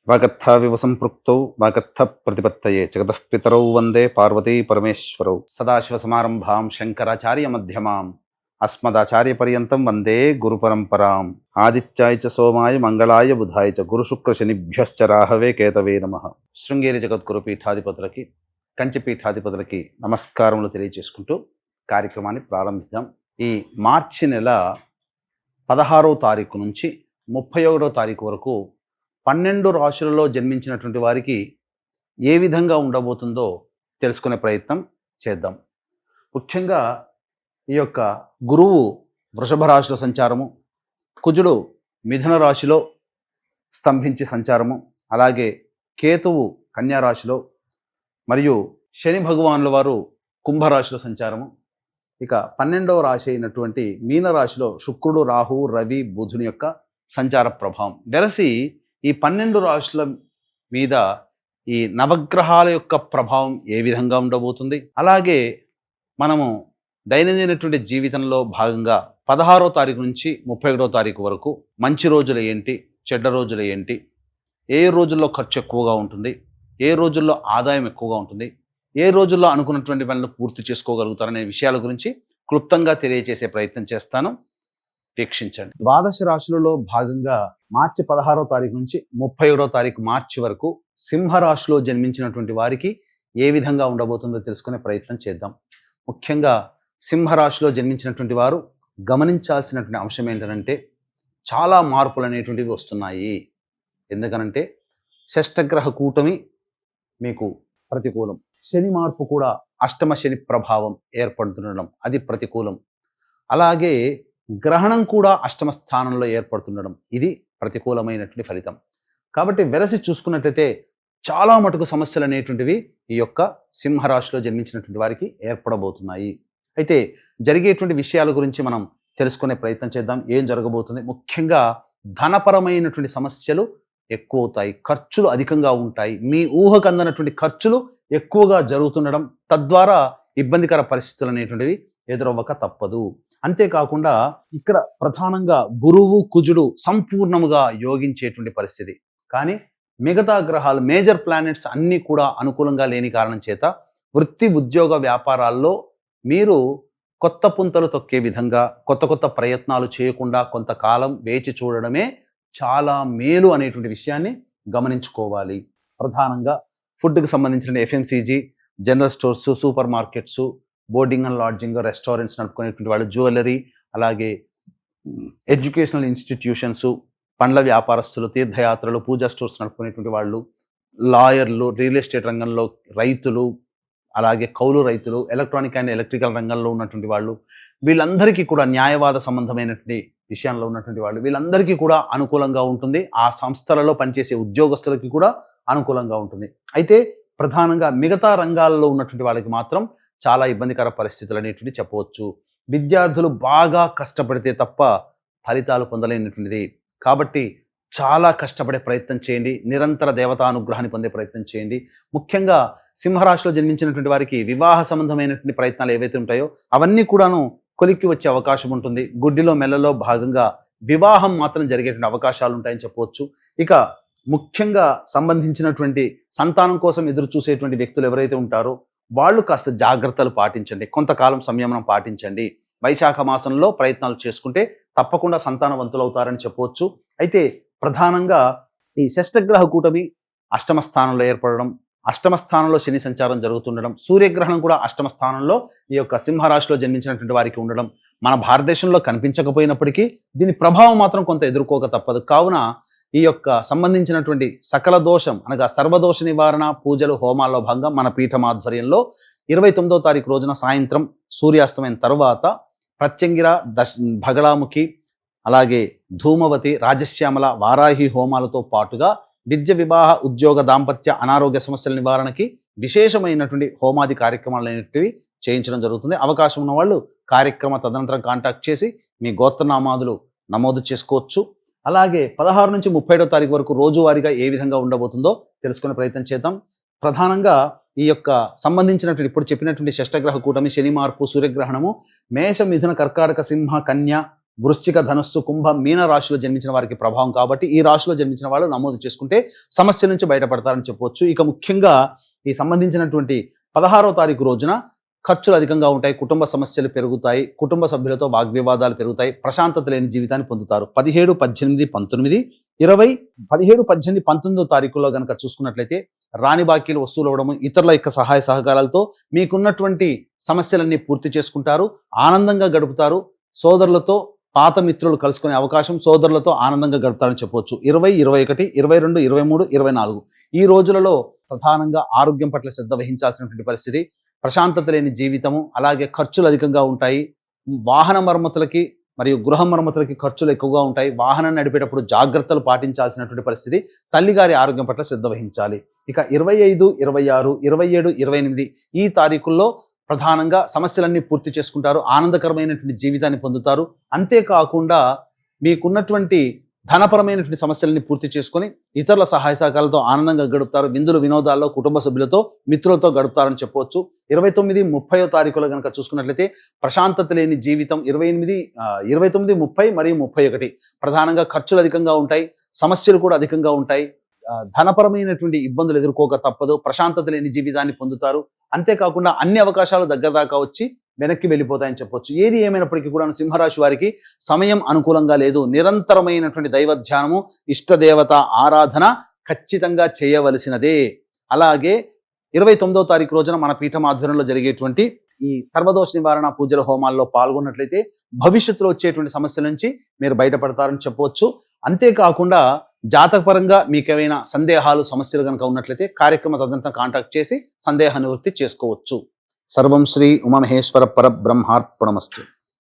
వాగర్థావివ సంపృక్తౌ వాగర్థ ప్రతిపత్తయే జగతః పితరౌ వందే పార్వతీ పరమేశ్వరౌ సదాశివసమారంభాం శంకరాచార్యమధ్యమాం అస్మదాచార్యపర్యంతం వందే గురుపరంపరాం ఆదిత్యాయ చ సోమాయ మంగళాయ బుధాయ చ గురుశుక్రశనిభ్యశ్చ రాహవే కేతవే నమః. శృంగేరి జగద్గురు పీఠాధిపతులకి కంచి పీఠాధిపతులకి నమస్కారములు తెలియజేసుకుంటూ కార్యక్రమాన్ని ప్రారంభిద్దాం. ఈ మార్చి నెల 16వ తారీఖు నుంచి 31వ తారీఖు వరకు 12 రాశులలో జన్మించినటువంటి వారికి ఏ విధంగా ఉండబోతుందో తెలుసుకునే ప్రయత్నం చేద్దాం. ముఖ్యంగా ఈ యొక్క గురువు వృషభ రాశిలో సంచారము, కుజుడు మిథున రాశిలో స్తంభించి సంచారము, అలాగే కేతువు కన్యా రాశిలో, మరియు శని భగవానుల వారు కుంభరాశిలో సంచారము. ఇక 12వ రాశి అయినటువంటి మీన రాశిలో శుక్రుడు, రాహువు, రవి, బుధుని యొక్క సంచార ప్రభావం వెరసి ఈ 12 రాశుల మీద ఈ నవగ్రహాల యొక్క ప్రభావం ఏ విధంగా ఉండబోతుంది, అలాగే మనము దైనందినటువంటి జీవితంలో భాగంగా 16వ తారీఖు నుంచి 31వ తారీఖు వరకు మంచి రోజులు ఏంటి, చెడ్డ రోజులు ఏంటి, ఏ రోజుల్లో ఖర్చు ఎక్కువగా ఉంటుంది, ఏ రోజుల్లో ఆదాయం ఎక్కువగా ఉంటుంది, ఏ రోజుల్లో అనుకున్నటువంటి పనులు పూర్తి చేసుకోగలుగుతారనే విషయాల గురించి క్లుప్తంగా తెలియజేసే ప్రయత్నం చేస్తాను. వీక్షించండి. ద్వాదశ రాశులలో భాగంగా మార్చి 16వ తారీఖు నుంచి 31వ తారీఖు మార్చి వరకు సింహరాశిలో జన్మించినటువంటి వారికి ఏ విధంగా ఉండబోతుందో తెలుసుకునే ప్రయత్నం చేద్దాం. ముఖ్యంగా సింహరాశిలో జన్మించినటువంటి వారు గమనించాల్సినటువంటి అంశం ఏంటంటే చాలా మార్పులు అనేటువంటివి వస్తున్నాయి. ఎందుకనంటే షష్టగ్రహ కూటమి మీకు ప్రతికూలం, శని మార్పు కూడా అష్టమ శని ప్రభావం ఏర్పడుతుండడం అది ప్రతికూలం, అలాగే గ్రహణం కూడా అష్టమ స్థానంలో ఏర్పడుతుండడం ఇది ప్రతికూలమైనటువంటి ఫలితం. కాబట్టి వెరసి చూసుకున్నట్లయితే చాలా మటుకు సమస్యలు అనేటువంటివి ఈ యొక్క సింహరాశిలో జన్మించినటువంటి వారికి ఏర్పడబోతున్నాయి. అయితే జరిగేటువంటి విషయాల గురించి మనం తెలుసుకునే ప్రయత్నం చేద్దాం. ఏం జరగబోతుంది? ముఖ్యంగా ధనపరమైనటువంటి సమస్యలు ఎక్కువ అవుతాయి, ఖర్చులు అధికంగా ఉంటాయి, మీ ఊహకు అందనటువంటి ఖర్చులు ఎక్కువగా జరుగుతుండడం, తద్వారా ఇబ్బందికర పరిస్థితులు అనేటువంటివి ఎదురవ్వక తప్పదు. అంతేకాకుండా ఇక్కడ ప్రధానంగా గురువు, కుజుడు సంపూర్ణముగా యోగించేటువంటి పరిస్థితి. కానీ మిగతా గ్రహాలు, మేజర్ ప్లానెట్స్ అన్నీ కూడా అనుకూలంగా లేని కారణం చేత వృత్తి, ఉద్యోగ, వ్యాపారాల్లో మీరు కొత్త పుంతలు తొక్కే విధంగా కొత్త కొత్త ప్రయత్నాలు చేయకుండా కొంతకాలం వేచి చూడడమే చాలా మేలు అనేటువంటి విషయాన్ని గమనించుకోవాలి. ప్రధానంగా ఫుడ్కి సంబంధించిన FMCG, general stores, super markets, boarding and lodging, restaurants నడుపుకునేటువంటి వాళ్ళు, జ్యువెలరీ, అలాగే ఎడ్యుకేషనల్ ఇన్స్టిట్యూషన్స్, పండ్ల వ్యాపారస్తులు, తీర్థయాత్రలు, పూజా స్టోర్స్ నడుపుకునేటువంటి వాళ్ళు, లాయర్లు, రియల్ ఎస్టేట్ రంగంలో రైతులు, అలాగే కౌలు రైతులు, ఎలక్ట్రానిక్ అండ్ ఎలక్ట్రికల్ రంగంలో ఉన్నటువంటి వాళ్ళు, వీళ్ళందరికీ కూడా న్యాయవాద సంబంధమైనటువంటి విషయంలో ఉన్నటువంటి వాళ్ళు, వీళ్ళందరికీ కూడా అనుకూలంగా ఉంటుంది. ఆ సంస్థలలో పనిచేసే ఉద్యోగస్తులకి కూడా అనుకూలంగా ఉంటుంది. అయితే ప్రధానంగా మిగతా రంగాల్లో ఉన్నటువంటి వాళ్ళకి మాత్రం చాలా ఇబ్బందికర పరిస్థితులు అనేటువంటి చెప్పవచ్చు. విద్యార్థులు బాగా కష్టపడితే తప్ప ఫలితాలు పొందలేనటువంటిది. కాబట్టి చాలా కష్టపడే ప్రయత్నం చేయండి, నిరంతర దేవతానుగ్రహాన్ని పొందే ప్రయత్నం చేయండి. ముఖ్యంగా సింహరాశిలో జన్మించినటువంటి వారికి వివాహ సంబంధమైనటువంటి ప్రయత్నాలు ఏవైతే ఉంటాయో అవన్నీ కూడాను కొలిక్కి వచ్చే అవకాశం ఉంటుంది. గుడ్డిలో మెల్లలో భాగంగా వివాహం మాత్రం జరిగేటువంటి అవకాశాలు ఉంటాయని చెప్పవచ్చు. ఇక ముఖ్యంగా సంబంధించినటువంటి సంతానం కోసం ఎదురు చూసేటువంటి వ్యక్తులు ఎవరైతే ఉంటారో వాళ్ళు కాస్త జాగ్రత్తలు పాటించండి, కొంతకాలం సంయమనం పాటించండి. వైశాఖ మాసంలో ప్రయత్నాలు చేసుకుంటే తప్పకుండా సంతానవంతులవుతారని చెప్పవచ్చు. అయితే ప్రధానంగా ఈ షష్టగ్రహ కూటమి అష్టమ స్థానంలో ఏర్పడడం, అష్టమ స్థానంలో శని సంచారం జరుగుతుండడం, సూర్యగ్రహణం కూడా అష్టమ స్థానంలో ఈ యొక్క సింహరాశిలో జన్మించినటువంటి వారికి ఉండడం మన భారతదేశంలో కనిపించకపోయినప్పటికీ దీని ప్రభావం మాత్రం కొంత ఎదుర్కోక తప్పదు. కావున ఈ యొక్క సంబంధించినటువంటి సకల దోషం అనగా సర్వదోష నివారణ పూజలు, హోమాల్లో భాగంగా మన పీఠం ఆధ్వర్యంలో 29వ తారీఖు రోజున సాయంత్రం సూర్యాస్తమైన తర్వాత ప్రత్యంగిర, భగళాముఖి, అలాగే ధూమవతి, రాజశ్యామల, వారాహి హోమాలతో పాటుగా విద్య, వివాహ, ఉద్యోగ, దాంపత్య, అనారోగ్య సమస్యల నివారణకి విశేషమైనటువంటి హోమాది కార్యక్రమాలు అనేటివి చేయించడం జరుగుతుంది. అవకాశం ఉన్న వాళ్ళు కార్యక్రమ తదనంతరం కాంటాక్ట్ చేసి మీ గోత్రనామాదులు నమోదు చేసుకోవచ్చు. అలాగే 16 నుంచి 31వ తారీఖు వరకు రోజువారీగా ఏ విధంగా ఉండబోతుందో తెలుసుకునే ప్రయత్నం చేద్దాం. ప్రధానంగా ఈ యొక్క సంబంధించినటువంటి ఇప్పుడు చెప్పినటువంటి షష్టగ్రహ కూటమి, శని మార్పు, సూర్యగ్రహణము మేష, మిథున, కర్కాటక, సింహ, కన్య, వృశ్చిక, ధనుస్సు, కుంభ, మీన రాశిలో జన్మించిన వారికి ప్రభావం కాబట్టి ఈ రాశిలో జన్మించిన వాళ్ళు నమోదు చేసుకుంటే సమస్య నుంచి బయటపడతారని చెప్పవచ్చు. ఇక ముఖ్యంగా ఈ సంబంధించినటువంటి 16వ తారీఖు రోజున ఖర్చులు అధికంగా ఉంటాయి, కుటుంబ సమస్యలు పెరుగుతాయి, కుటుంబ సభ్యులతో వాగ్వివాదాలు పెరుగుతాయి, ప్రశాంతత లేని జీవితాన్ని పొందుతారు. 17, 18, 19, 20, 17, 18, 19వ తారీఖులో కనుక చూసుకున్నట్లయితే రాని బాకీలు వసూలు అవ్వడము, ఇతరుల యొక్క సహాయ సహకారాలతో మీకున్నటువంటి సమస్యలన్నీ పూర్తి చేసుకుంటారు, ఆనందంగా గడుపుతారు. సోదరులతో పాత మిత్రులు కలుసుకునే అవకాశం, సోదరులతో ఆనందంగా గడుపుతారని చెప్పవచ్చు. 20, 21, 22, 23, 24 ఈ రోజులలో ప్రధానంగా ఆరోగ్యం పట్ల శ్రద్ధ వహించాల్సినటువంటి పరిస్థితి. ప్రశాంతత లేని జీవితము, అలాగే ఖర్చులు అధికంగా ఉంటాయి. వాహన మరమ్మతులకి మరియు గృహ మరమ్మతులకి ఖర్చులు ఎక్కువగా ఉంటాయి. వాహనాన్ని నడిపేటప్పుడు జాగ్రత్తలు పాటించాల్సినటువంటి పరిస్థితి. తల్లిగారి ఆరోగ్యం పట్ల శ్రద్ధ వహించాలి. ఇక 25, 26, 27, 28 ఈ తారీఖుల్లో ప్రధానంగా సమస్యలన్నీ పూర్తి చేసుకుంటారు, ఆనందకరమైనటువంటి జీవితాన్ని పొందుతారు. అంతేకాకుండా మీకున్నటువంటి ధనపరమైనటువంటి సమస్యలని పూర్తి చేసుకొని ఇతరుల సహాయ సహకారాలతో ఆనందంగా గడుపుతారు. విందులు వినోదాల్లో కుటుంబ సభ్యులతో మిత్రులతో గడుపుతారని చెప్పవచ్చు. 29, 30వ తారీఖులో కనుక చూసుకున్నట్లయితే ప్రశాంతత లేని జీవితం. 28, 29, 30 మరియు 31 ప్రధానంగా ఖర్చులు అధికంగా ఉంటాయి, సమస్యలు కూడా అధికంగా ఉంటాయి. ధనపరమైనటువంటి ఇబ్బందులు ఎదుర్కోక తప్పదు. ప్రశాంతత లేని జీవితాన్ని పొందుతారు. అంతేకాకుండా అన్ని అవకాశాలు దగ్గర దాకా వచ్చి వెనక్కి వెళ్ళిపోతాయని చెప్పొచ్చు. ఏది ఏమైనప్పటికీ కూడా సింహరాశి వారికి సమయం అనుకూలంగా లేదు. నిరంతరమైనటువంటి దైవ ధ్యానము, ఇష్టదేవత ఆరాధన ఖచ్చితంగా చేయవలసినదే. అలాగే 29వ తారీఖు రోజున మన పీఠం ఆధ్వర్యంలో జరిగేటువంటి ఈ సర్వదోష నివారణ పూజల హోమాల్లో పాల్గొన్నట్లయితే భవిష్యత్తులో వచ్చేటువంటి సమస్యల నుంచి మీరు బయటపడతారని చెప్పవచ్చు. అంతేకాకుండా జాతకపరంగా మీకేమైనా సందేహాలు, సమస్యలు కనుక ఉన్నట్లయితే కార్యక్రమ తదంతా కాంటాక్ట్ చేసి సందేహ నివృత్తి చేసుకోవచ్చు. సర్వం శ్రీ ఉమామహేశ్వర పరబ్రహ్మార్పణమస్తు.